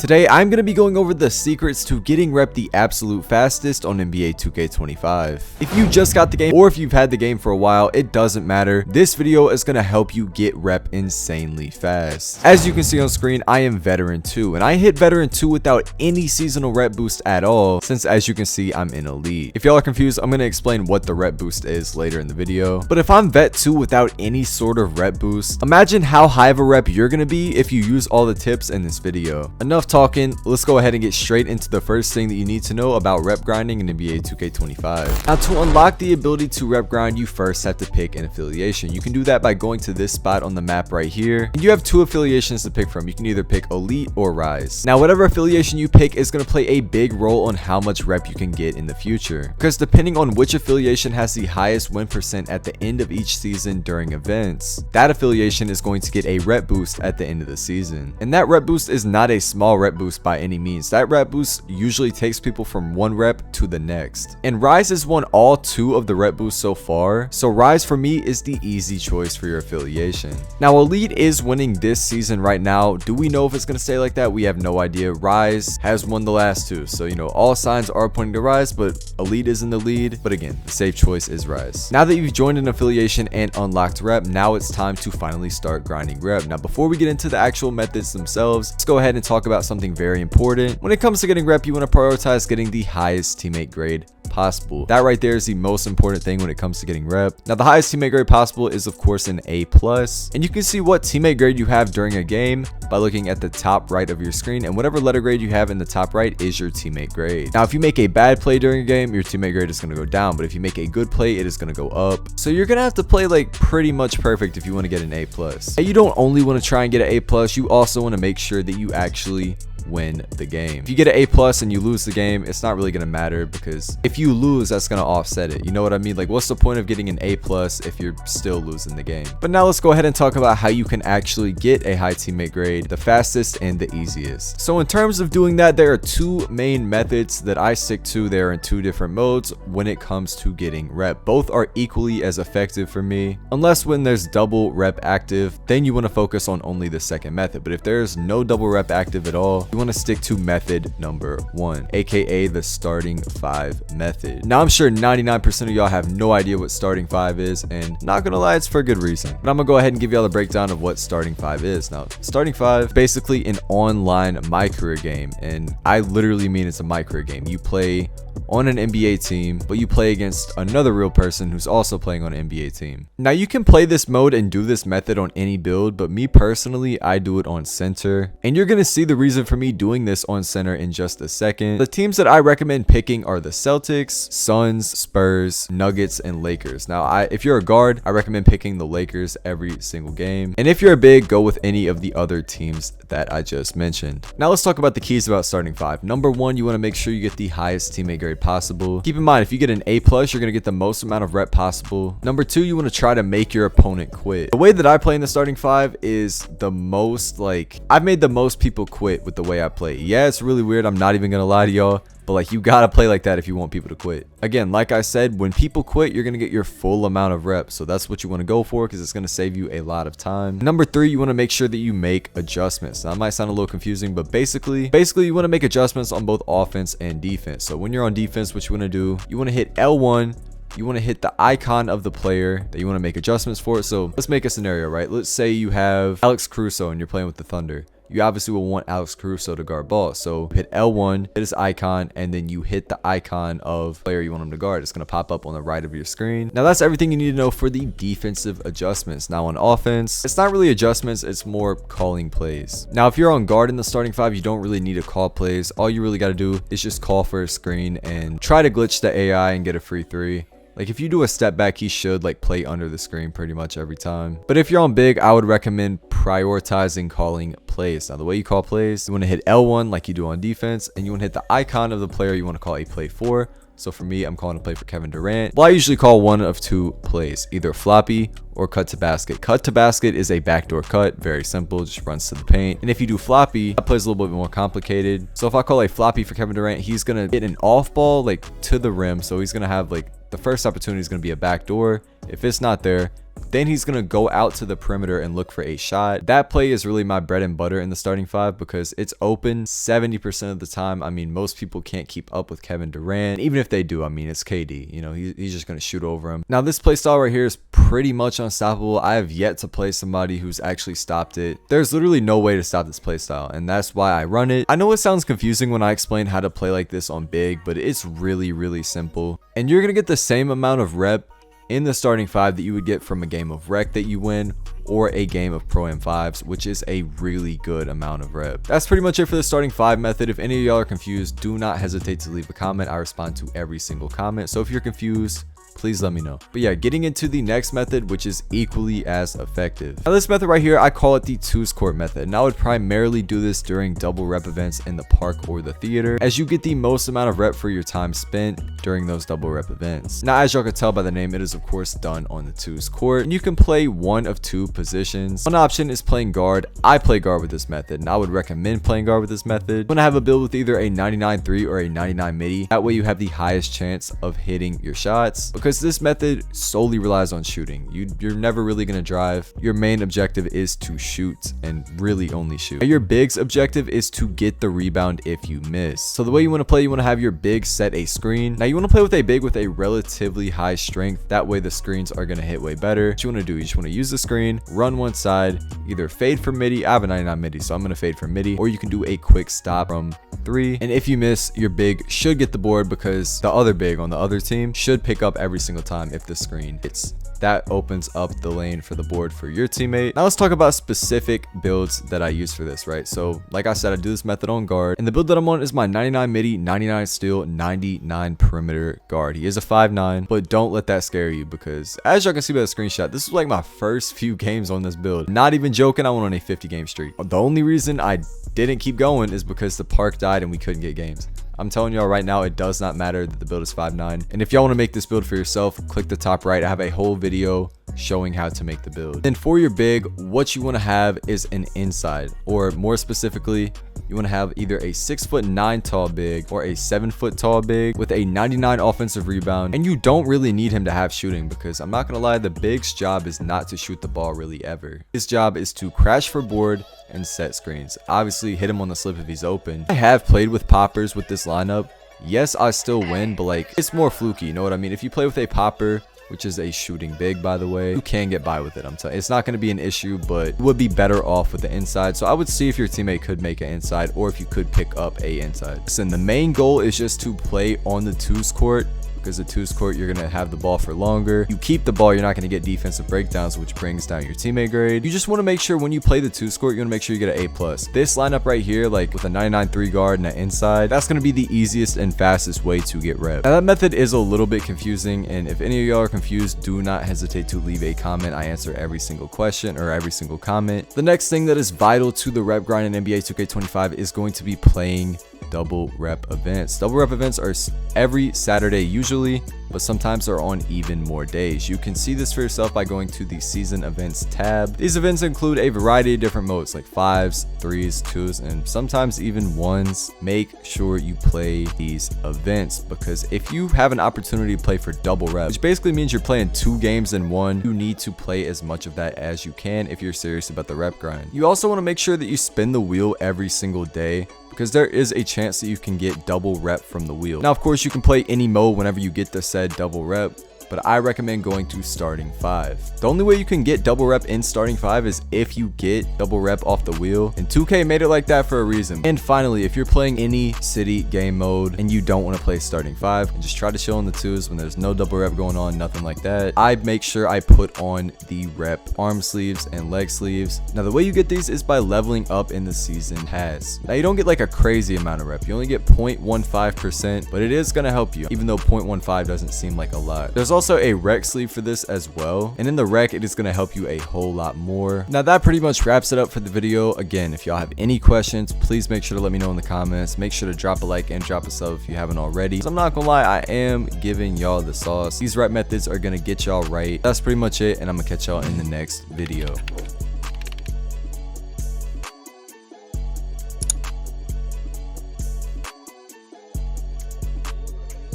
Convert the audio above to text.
Today, I'm going to be going over the secrets to getting rep the absolute fastest on NBA 2K25. If you just got the game or if you've had the game for a while, it doesn't matter. This video is going to help you get rep insanely fast. As you can see on screen, I am veteran 2 and I hit veteran 2 without any seasonal rep boost at all, since as you can see, I'm in elite. If y'all are confused, I'm going to explain what the rep boost is later in the video. But if I'm vet 2 without any sort of rep boost, imagine how high of a rep you're going to be if you use all the tips in this video. Enough talking, let's go ahead and get straight into the first thing that you need to know about rep grinding in NBA 2K25. Now, to unlock the ability to rep grind, you first have to pick an affiliation. You can do that by going to this spot on the map right here. And you have two affiliations to pick from. You can either pick Elite or Rise. Now, whatever affiliation you pick is going to play a big role on how much rep you can get in the future, because depending on which affiliation has the highest win percent at the end of each season during events, that affiliation is going to get a rep boost at the end of the season. And that rep boost is not a small rep boost by any means. That rep boost usually takes people from one rep to the next. And Rise has won all two of the rep boosts so far, so Rise for me is the easy choice for your affiliation. Now, Elite is winning this season right now. Do we know if it's going to stay like that? We have no idea. Rise has won the last two, so you know all signs are pointing to Rise, but Elite is in the lead. But again, the safe choice is Rise. Now that you've joined an affiliation and unlocked rep, now it's time to finally start grinding rep. Now, before we get into the actual methods themselves, let's go ahead and talk about something very important. When it comes to getting rep, you want to prioritize getting the highest teammate grade possible. That right there is the most important thing when it comes to getting rep. Now, the highest teammate grade possible is of course an A+, and you can see what teammate grade you have during a game by looking at the top right of your screen, and whatever letter grade you have in the top right is your teammate grade. Now, if you make a bad play during a game, your teammate grade is going to go down, but if you make a good play, it is going to go up. So you're going to have to play like pretty much perfect if you want to get an A+. And you don't only want to try and get an A+, you also want to make sure that you actually win the game. If you get an A+ and you lose the game, it's not really going to matter, because if you lose, that's going to offset it. You know what I mean? Like, what's the point of getting an A+ if you're still losing the game? But now let's go ahead and talk about how you can actually get a high teammate grade the fastest and the easiest. So in terms of doing that, there are two main methods that I stick to. They're in two different modes when it comes to getting rep. Both are equally as effective for me, unless when there's double rep active, then you want to focus on only the second method. But if there's no double rep active at all, you want to stick to method number 1, aka the starting 5 method. Now, I'm sure 99% of y'all have no idea what starting 5 is, and not gonna lie, it's for a good reason. But I'm gonna go ahead and give y'all a breakdown of what starting 5 is. Now, starting 5 basically an online my career game, and I literally mean it's a my career game. You play on an NBA team, but you play against another real person who's also playing on an NBA team. Now, you can play this mode and do this method on any build, but me personally, I do it on center, and you're gonna see the reason for me doing this on center in just a second. The teams that I recommend picking are the Celtics, Suns, Spurs, Nuggets, and Lakers. Now, if you're a guard, I recommend picking the Lakers every single game, and if you're a big, go with any of the other teams that I just mentioned. Now, let's talk about the keys about starting 5. Number 1, you want to make sure you get the highest teammate grade possible. Keep in mind, if you get an A+, you're going to get the most amount of rep possible. Number 2, you want to try to make your opponent quit. The way that I play in the starting 5 is the most, like, I've made the most people quit with the way I play. Yeah, it's really weird, I'm not even gonna lie to y'all, but like, you gotta play like that if you want people to quit. Again, like I said, when people quit, you're gonna get your full amount of reps, so that's what you want to go for, because it's gonna save you a lot of time. Number 3, you want to make sure that you make adjustments. Now, that might sound a little confusing, but basically you want to make adjustments on both offense and defense. So when you're on defense, what you want to do, you want to hit L1, you want to hit the icon of the player that you want to make adjustments for. So let's make a scenario, right? Let's say you have Alex Caruso and you're playing with the Thunder. You obviously will want Alex Caruso to guard ball. So hit L1, hit his icon, and then you hit the icon of player you want him to guard. It's going to pop up on the right of your screen. Now, that's everything you need to know for the defensive adjustments. Now, on offense, it's not really adjustments, it's more calling plays. Now, if you're on guard in the starting 5, you don't really need to call plays. All you really got to do is just call for a screen and try to glitch the AI and get a free 3. Like, if you do a step back, he should like play under the screen pretty much every time. But if you're on big, I would recommend prioritizing calling plays. Now, the way you call plays, you want to hit L1 like you do on defense, and you want to hit the icon of the player you want to call a play for. So for me, I'm calling a play for Kevin Durant. Well, I usually call one of two plays, either floppy or cut to basket. Cut to basket is a backdoor cut, very simple, just runs to the paint. And if you do floppy, that plays a little bit more complicated. So if I call a floppy for Kevin Durant, he's gonna hit an off ball like to the rim. So he's gonna have like the first opportunity is gonna be a backdoor. If it's not there, then he's going to go out to the perimeter and look for a shot. That play is really my bread and butter in the starting five because it's open 70% of the time. I mean, most people can't keep up with Kevin Durant. Even if they do, I mean, it's KD. You know, he's just going to shoot over him. Now, this play style right here is pretty much unstoppable. I have yet to play somebody who's actually stopped it. There's literally no way to stop this play style, and that's why I run it. I know it sounds confusing when I explain how to play like this on big, but it's really simple. And you're going to get the same amount of rep in the starting five that you would get from a game of rec that you win or a game of pro M5s, which is a really good amount of rep. That's pretty much it for the starting five method. If any of y'all are confused, do not hesitate to leave a comment. I respond to every single comment. So if you're confused, please let me know. But yeah, getting into the next method, which is equally as effective. Now this method right here, I call it the twos court method, and I would primarily do this during double rep events in the park or the theater, as you get the most amount of rep for your time spent during those double rep events. Now, as y'all can tell by the name, it is of course done on the twos court, and you can play one of two positions. One option is playing guard. I play guard with this method, and I would recommend playing guard with this method when I have a build with either a 99-3 or a 99 midi. That way you have the highest chance of hitting your shots, because this method solely relies on shooting. You're never really going to drive. Your main objective is to shoot and really only shoot. Your big's objective is to get the rebound if you miss. So the way you want to play, you want to have your big set a screen. Now you want to play with a big with a relatively high strength. That way the screens are going to hit way better. What you want to do, you just want to use the screen, run one side, either fade for midi. I have a 99 midi, so I'm going to fade for midi, or you can do a quick stop from 3. And if you miss, your big should get the board because the other big on the other team should pick up every single time if the screen hits. That opens up the lane for the board for your teammate. Now let's talk about specific builds that I use for this, right? So like I said, I do this method on guard, and the build that I'm on is my 99 midi, 99 steal, 99 perimeter guard. He is a 5'9", but don't let that scare you, because as y'all can see by the screenshot, this was like my first few games on this build. Not even joking, I went on a 50 game streak. The only reason I didn't keep going is because the park died and we couldn't get games. I'm telling y'all right now, it does not matter that the build is 5'9". And if y'all want to make this build for yourself, click the top right. I have a whole video showing how to make the build. Then for your big, what you want to have is an inside, or more specifically, you want to have either a 6'9" tall big or a 7 foot tall big with a 99 offensive rebound. And you don't really need him to have shooting, because I'm not going to lie, the big's job is not to shoot the ball really ever. His job is to crash for board and set screens. Obviously hit him on the slip if he's open. I have played with poppers with this lineup. Yes, I still win, but like, it's more fluky, you know what I mean? If you play with a popper, which is a shooting big, by the way, you can get by with it. I'm telling you, it's not going to be an issue, but you would be better off with the inside. So I would see if your teammate could make an inside, or if you could pick up a inside. Listen, the main goal is just to play on the twos court, because the twos court, you're going to have the ball for longer. You keep the ball, you're not going to get defensive breakdowns, which brings down your teammate grade. You just want to make sure when you play the twos court, you want to make sure you get an A+. This lineup right here, like with a 99-3 guard and an inside, that's going to be the easiest and fastest way to get rep. Now that method is a little bit confusing, and if any of y'all are confused, do not hesitate to leave a comment. I answer every single question or every single comment. The next thing that is vital to the rep grind in NBA 2K25 is going to be playing double rep events. Double rep events are every Saturday usually, but sometimes they're on even more days. You can see this for yourself by going to the season events tab. These events include a variety of different modes like 5s, 3s, 2s, and sometimes even 1s. Make sure you play these events, because if you have an opportunity to play for double rep, which basically means you're playing 2 games in one, you need to play as much of that as you can if you're serious about the rep grind. You also want to make sure that you spin the wheel every single day, because there is a chance that you can get double rep from the wheel. Now, of course, you can play any mode whenever you get the said double rep, but I recommend going to starting 5. The only way you can get double rep in starting 5 is if you get double rep off the wheel, and 2K made it like that for a reason. And finally, if you're playing any city game mode and you don't want to play starting 5 and just try to chill in the 2s when there's no double rep going on, nothing like that, I make sure I put on the rep arm sleeves and leg sleeves. Now the way you get these is by leveling up in the season pass. Now you don't get like a crazy amount of rep, you only get 0.15%, but it is going to help you, even though 0.15 doesn't seem like a lot. There's also a rec sleeve for this as well, and in the rec it is going to help you a whole lot more. Now that pretty much wraps it up for the video. Again, if y'all have any questions, please make sure to let me know in the comments. Make sure to drop a like and drop a sub if you haven't already. So I'm not gonna lie, I am giving y'all the sauce. These rep methods are gonna get y'all right. That's pretty much it, and I'm gonna catch y'all in the next video.